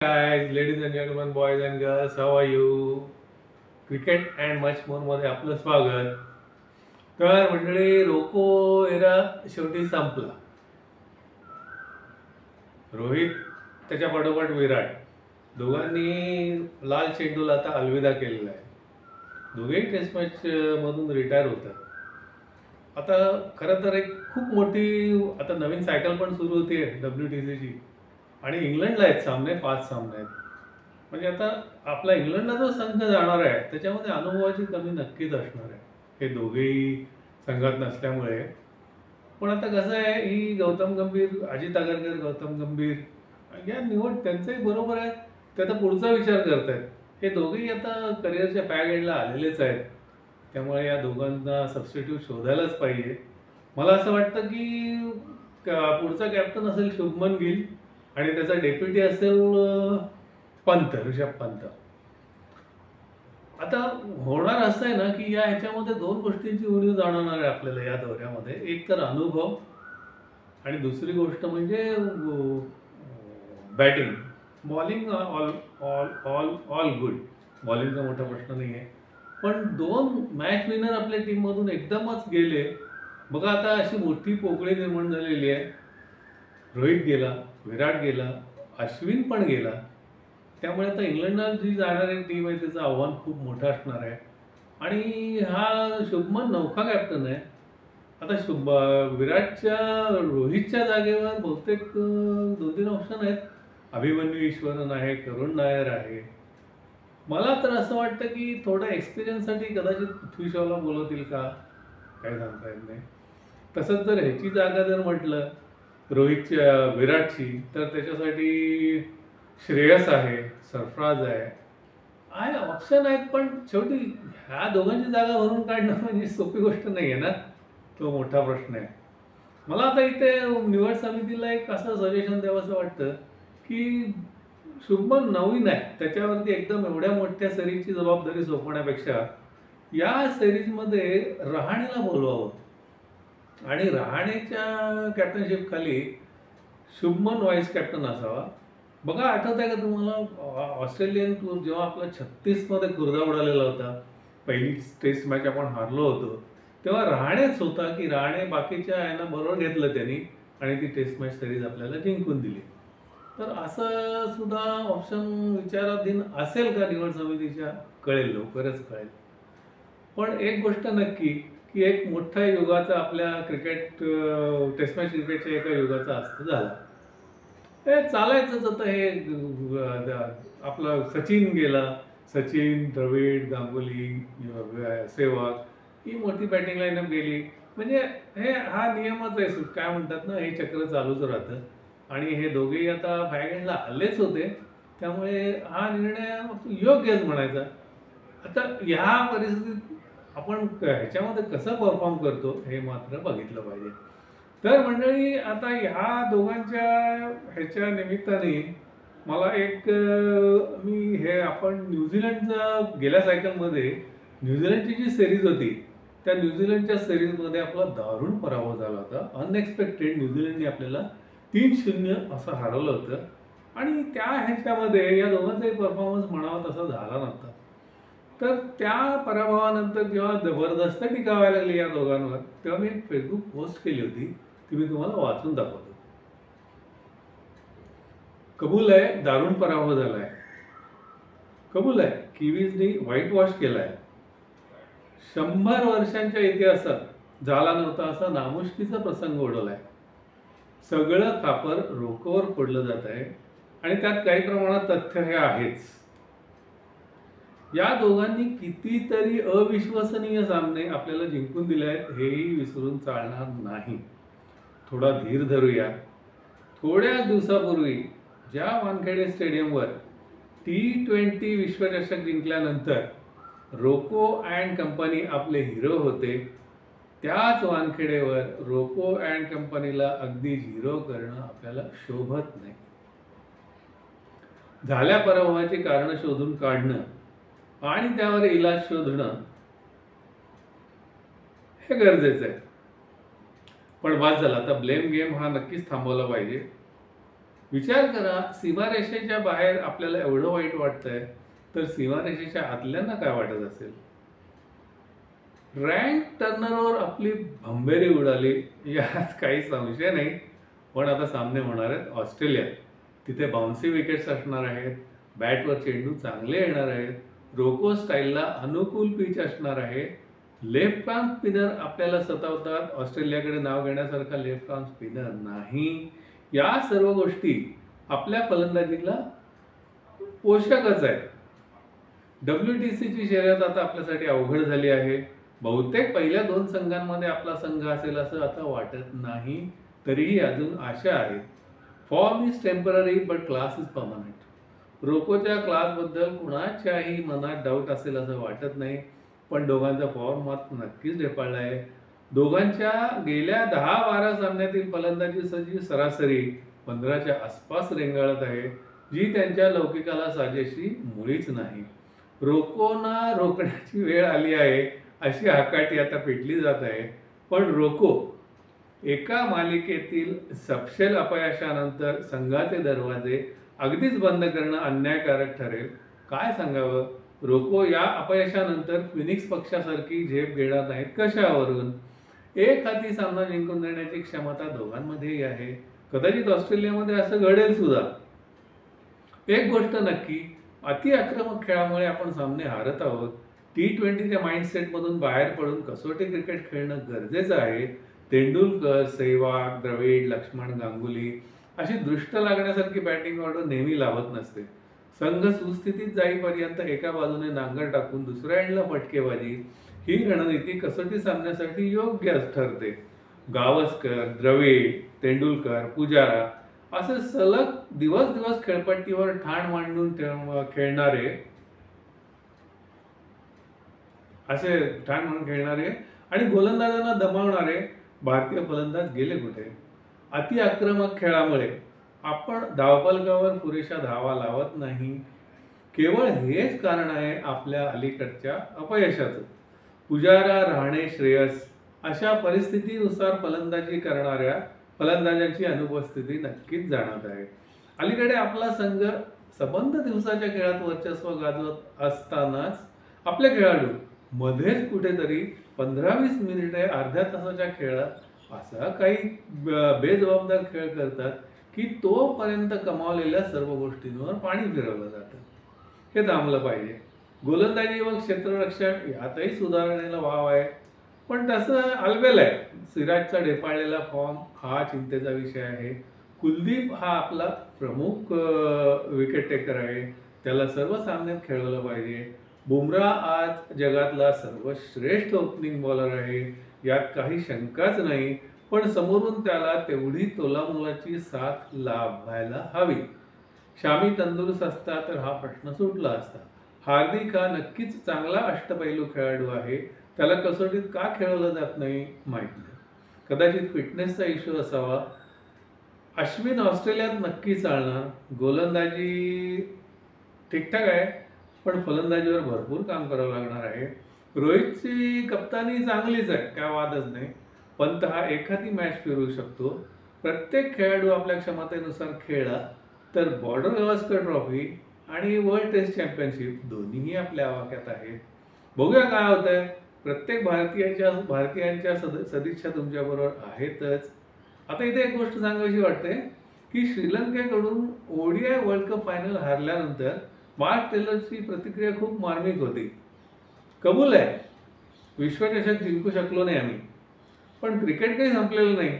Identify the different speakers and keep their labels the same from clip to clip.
Speaker 1: Guys, ladies and gentlemen, boys and girls, how are you? Cricket and much more मध्ये आपलं स्वागत. तर मंडळी, रोको एरा शेवटी संपला. रोहित त्याच्या पाठोपाठ विराट दोघांनी लाल चेंडूला आता अलविदा केलेला आहे. दोघेही टेस्ट मॅच मधून रिटायर होतात. आता खरं तर एक खूप मोठी आता नवीन सायकल पण सुरू होते WTCची आणि इंग्लंडला आहेत सामने, 5 सामने आहेत. म्हणजे आता आपला इंग्लंडला जो संघ जाणार आहे त्याच्यामध्ये अनुभवाची कमी नक्कीच असणार आहे, हे दोघेही संघात नसल्यामुळे. पण आता कसं आहे, ही गौतम गंभीर, अजित आगरकर, गौतम गंभीर या निवड त्यांचंही बरोबर आहे. ते आता पुढचा विचार करतायत. हे दोघेही आता करिअरच्या फॅग एंडला आलेलेच आहेत. त्यामुळे या दोघांना सबस्टिट्यूट शोधायलाच पाहिजे. मला असं वाटतं की पुढचा कॅप्टन असेल शुभमन गिल आणि त्याचा डेप्युटी असेल पंत, ऋषभ पंत. आता होणार असं आहे ना की या ह्याच्यामध्ये 2 गोष्टींची उणीव जाणवणार आहे आपल्याला या दौऱ्यामध्ये. एक तर अनुभव आणि दुसरी गोष्ट म्हणजे batting. Bowling all all all all good, बॉलिंगचा मोठा प्रश्न नाही आहे. पण 2 मॅच विनर आपल्या टीममधून एकदमच गेले. बघा आता अशी मोठी पोकळी निर्माण झालेली आहे. रोहित गेला, विराट गेला, अश्विन पण गेला. त्यामुळे आता इंग्लंडला जी जाणारी टीम आहे त्याचं आव्हान खूप मोठं असणार आहे. आणि हा शुभमन नौका कॅप्टन आहे. आता विराटच्या, रोहितच्या जागेवर बहुतेक 2-3 ऑप्शन आहेत. अभिमन्यू ईश्वरन आहे, करुण नायर आहे. मला तर असं वाटतं की थोडा एक्सपिरियन्ससाठी कदाचित पृथ्वी शॉला बोलवतील का, काही सांगता येत नाही. तसंच जर ह्याची जागा जर म्हटलं रोहितच्या, विराटची, तर त्याच्यासाठी श्रेयस आहे, सरफराज आहे ऑप्शन आहेत. पण शेवटी ह्या दोघांची जागा भरून काढणं म्हणजे सोपी गोष्ट नाही आहे ना, तो मोठा प्रश्न आहे. मला आता इथे निवड समितीला एक असं सजेशन द्यावंसं वाटतं की शुभमन नवीन आहे, त्याच्यावरती एकदम एवढ्या मोठ्या सिरीजची जबाबदारी सोपवण्यापेक्षा या सिरीजमध्ये रहाणेला बोलवावं आणि रहाणेच्या कॅप्टनशिप खाली शुभमन व्हाईस कॅप्टन असावा. बघा, आठवत आहे का तुम्हाला ऑस्ट्रेलियन टूर जेव्हा आपला 36मध्ये कुर्दा उडालेला होता, पहिली टेस्ट मॅच आपण हारलो होतो, तेव्हा रहाणेच होता की रहाणे बाकीच्या यांना बरोबर घेतलं त्यांनी आणि ती टेस्ट मॅच सिरीज आपल्याला जिंकून दिली. तर असं सुद्धा ऑप्शन विचाराधीन असेल का निवड समितीच्या, कळेल, लवकरच कळेल. पण एक गोष्ट नक्की की एक मोठ्या युगाचा आपल्या क्रिकेट, टेस्ट मॅच क्रिकेटच्या एका युगाचा अस्त झाला. हे चालायचंच आता. हे आपला सचिन गेला, सचिन, द्रविड, गांगुली, सेहवाग ही मोठी बॅटिंग लाईनअप गेली. म्हणजे हा नियमच आहे, काय म्हणतात ना, हे चक्र चालूच राहतं. आणि हे दोघेही आता फॅगेंडला आलेच होते. त्यामुळे हा निर्णय योग्यच म्हणायचा. आता ह्या परिस्थितीत आपण ह्याच्यामध्ये कसं परफॉर्म करतो हे मात्र बघितलं पाहिजे. तर मंडळी, आता ह्या दोघांच्या ह्याच्या निमित्ताने मला एक मी हे आपण न्यूझीलंडचा गेल्या सायकलमध्ये न्यूझीलंडची जी सिरीज होती, त्या न्यूझीलंडच्या सिरीजमध्ये आपला दारुण पराभव झाला होता. अनएक्सपेक्टेड न्यूझीलंडने आपल्याला 3-0 असं हरवलं होतं. आणि त्या ह्याच्यामध्ये या दोघांचाही परफॉर्मन्स म्हणावा तसा झाला नव्हता. तर त्या पराभवानंतर जेव्हा जबरदस्त टीका व्हायला लागली या दोघांवर, तेव्हा मी एक फेसबुक पोस्ट केली होती, ती मी तुम्हाला वाचून दाखवतो. कबूल आहे, दारुण पराभव झालाय. कबूल आहे, किवीजनी व्हाईट वॉश केलाय. 100 वर्षांच्या इतिहासात झाला नव्हता असा नामुष्कीचा प्रसंग ओढवलाय. सगळं खापर रोकोवर फोडलं जात आहे आणि त्यात काही प्रमाणात तथ्य हे आहेच. या दोघांनी कितीतरी अविश्वसनीय सामने आपल्याला जिंकून दिले आहेत, हेही विसरून चालणार नाही. थोडा धीर धरूया. थोड्याच दिवसापूर्वी ज्या वानखेडे स्टेडियमवर T20 विश्वचषक जिंकल्यानंतर रोको अँड कंपनी आपले हिरो होते, त्याच वानखेडेवर रोको अँड कंपनीला अगदी झिरो करणं आपल्याला शोभत नाही. झाल्या पराभवाची कारणं शोधून काढणं आणि त्यावर इलाज शोधणं हे गरजेचं आहे. पण बाद झाला, आता ब्लेम गेम हा नक्कीच थांबवला पाहिजे. विचार करा, सीमारेषेच्या बाहेर आपल्याला एवढं वाईट वाटतंय, तर सीमारेषेच्या आतल्यांना काय वाटत असेल? रँक टर्नरवर आपली भंबेरी उडाली यात काही संशय नाही. पण आता सामने होणार आहेत ऑस्ट्रेलिया. तिथे बाउन्सी विकेट्स असणार आहेत, बॅटवर चेंडू चांगले येणार आहेत, रोको स्टाईलला अनुकूल पिच असणार आहे. लेफ्ट आर्म स्पिनर आपल्याला सतावतात. ऑस्ट्रेलियाकडे नाव घेण्यासारखा लेफ्ट आर्म स्पिनर नाही. या सर्व गोष्टी आपल्या फलंदाजीला पोषकच आहेत. WTCची शर्यत आता आपल्यासाठी अवघड झाली आहे. बहुतेक पहिल्या 2 संघांमध्ये आपला संघ असेल असं आता वाटत नाही. तरीही अजून आशा आहे. Form is temporary but class is permanent. रोकोच्या क्लासबद्दल कुणाच्याही मनात डाऊट असेल असं वाटत नाही. पण दोघांचा फॉर्म मात्र नक्कीच ढेपाळला आहे. दोघांच्या गेल्या 10-12 सामन्यातील फलंदाजीची सरासरी 15च्या आसपास रेंगाळत आहे, जी त्यांच्या लौकिकाला साजेशी मुळीच नाही. रोकोना रोखण्याची वेळ आली आहे अशी हाकाटी आता पेटली जात आहे. पण रोको एका मालिकेतील सपशेल अपयशानंतर संघाचे दरवाजे अगदीच बंद करणं अन्यायकारक ठरेल. काय सांगावं? रोको या अपयशानंतर फिनिक्स पक्षासारखी झेप घेणार नाहीत कशावरून? एक हाती सामना जिंकून देण्याची क्षमता दोघांमध्येही आहे. कदाचित ऑस्ट्रेलियामध्ये असं घडेल सुद्धा. एक गोष्ट नक्की, अति आक्रमक खेळामुळे आपण सामने हारत आहोत. T20च्या माइंडसेटमधून बाहेर पडून कसोटी क्रिकेट खेळणं गरजेचं आहे. तेंडुलकर, सेहवाग, द्रविड, लक्ष्मण, गांगुली अशी दृष्ट लागण्यासारखी बॅटिंग ऑर्डर नेहमी लाभत नसते. संघ सुस्थितीत जाईपर्यंत एका बाजूने नांगर टाकून दुसऱ्या एंडला फटकेबाजी ही रणनीती कसोटी सामन्यासाठी योग्य ठरते. गावस्कर, द्रविड, तेंडुलकर, पुजारा असे सलग दिवस दिवस खेळपट्टीवर ठाण मांडून खेळणारे आणि गोलंदाजांना दमावणारे भारतीय फलंदाज गेले कुठे? अति आक्रमक खेळामुळे आपण धावफलकावर पुरेशा धावा लावत नाही. केवळ हेच कारण आहे आपल्या अलीकडच्या अपयशाचं. पुजारा, रहाणे, श्रेयस अशा परिस्थितीनुसार फलंदाजी करणाऱ्या फलंदाजांची अनुपस्थिती नक्कीच जाणवत आहे. अलीकडे आपला संघ सबंध दिवसाच्या खेळात वर्चस्व गाजवत असतानाच आपले खेळाडू मध्येच कुठेतरी 15-20 मिनिटे अर्ध्या तासाच्या खेळात असा काही बेजबाबदार खेळ करतात की तोपर्यंत कमावलेल्या सर्व गोष्टींवर पाणी फिरवलं जातं. हे थांबलं पाहिजे. गोलंदाजी व क्षेत्ररक्षण यातही सुधारणेला वाव आहे. पण तसं आलबेल आहे. सिराजचा ढेपाळलेला फॉर्म हा चिंतेचा विषय आहे. कुलदीप हा आपला प्रमुख विकेट टेकर आहे. त्याला सर्व सामन्यात खेळवलं पाहिजे. बुमराह आज जगातला सर्वश्रेष्ठ ओपनिंग बॉलर आहे, यात काही शंकाच नाही. पण समोरून त्याला तेवढी तोलामोलाची साथ लाभायला हवी. शामी तंदुरुस्त असता तर हा प्रश्न सुटला असता. हार्दिक हा नक्कीच चांगला अष्टपैलू खेळाडू आहे. त्याला कसोटीत का खेळवलं जात नाही माहीत नाही. कदाचित फिटनेसचा इश्यू असावा. अश्विन ऑस्ट्रेलियात नक्की चालणार. गोलंदाजी ठीकठाक आहे, पण फलंदाजीवर भरपूर काम करावं लागणार आहे. रोहितची कप्तानी चांगलीच आहे, काय वादच नाही. पंत हा एखादी मॅच फिरवू शकतो. प्रत्येक खेळाडू आपल्या क्षमतेनुसार खेळला तर बॉर्डर गावस्कर ट्रॉफी आणि वर्ल्ड टेस्ट चॅम्पियनशिप दोन्हीही आपल्या आवाक्यात आहेत. बघूया काय होतंय. प्रत्येक भारतीयांच्या सदिच्छा तुमच्याबरोबर आहेतच. आता इथे एक गोष्ट सांगायची वाटते की श्रीलंकेकडून ODI वर्ल्ड कप फायनल हारल्यानंतर मार्क टेलरची प्रतिक्रिया खूप मार्मिक होती. कबूल आहे, विश्वचषक जिंकू शकलो नाही आम्ही, पण क्रिकेट काही संपलेलं नाही.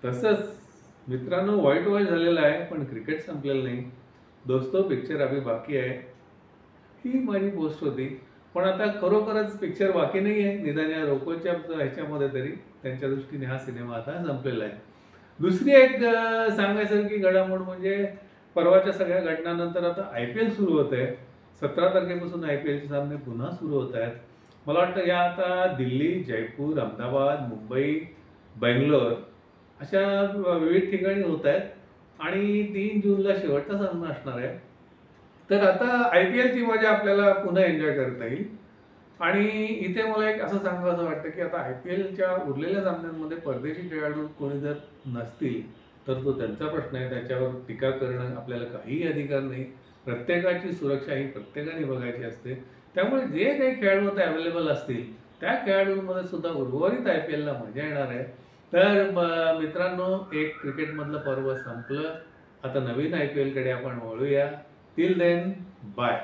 Speaker 1: तसंच मित्रांनो, व्हाईट वॉश झालेला आहे, पण क्रिकेट संपलेलं नाही. दोस्तो, पिक्चर अभी बाकी आहे. ही माझी पोस्ट होती. पण आता खरोखरच पिक्चर बाकी नाही आहे. निदान या रोकोच्या ह्याच्यामध्ये तरी त्यांच्या दृष्टीने हा सिनेमा आता संपलेला आहे. दुसरी एक सांगायसारखी घडामोड म्हणजे परवाच्या सगळ्या घटनांनंतर आता IPL सुरू होत आहे. 17 तारखेपासून IPLचे सामने पुन्हा सुरू होत आहेत. मला वाटतं या आता दिल्ली, जयपूर, अहमदाबाद, मुंबई, बेंगलोर अशा विविध ठिकाणी होत आहेत आणि 3 जूनला शेवटचा सामना असणार आहे. तर आता IPLची मजा आपल्याला पुन्हा एन्जॉय करता येईल. आणि इथे मला एक असं सांगावं वाटतं की आता IPLच्या उरलेल्या सामन्यांमध्ये परदेशी खेळाडू कोणी जर नसतील तर तो त्यांचा प्रश्न आहे. त्याच्यावर टीका करणं आपल्याला काहीही अधिकार नाही. प्रत्येकाची सुरक्षा ही प्रत्येकाने बघायची असते. त्यामुळे जे काही खेळाडू आता अवेलेबल असतील त्या खेळाडूंमध्ये सुद्धा उर्वरित IPLला मजा येणार आहे. तर मित्रांनो, एक क्रिकेटमधलं पर्व संपलं. आता नवीन IPLकडे आपण वळूया. Till then bye.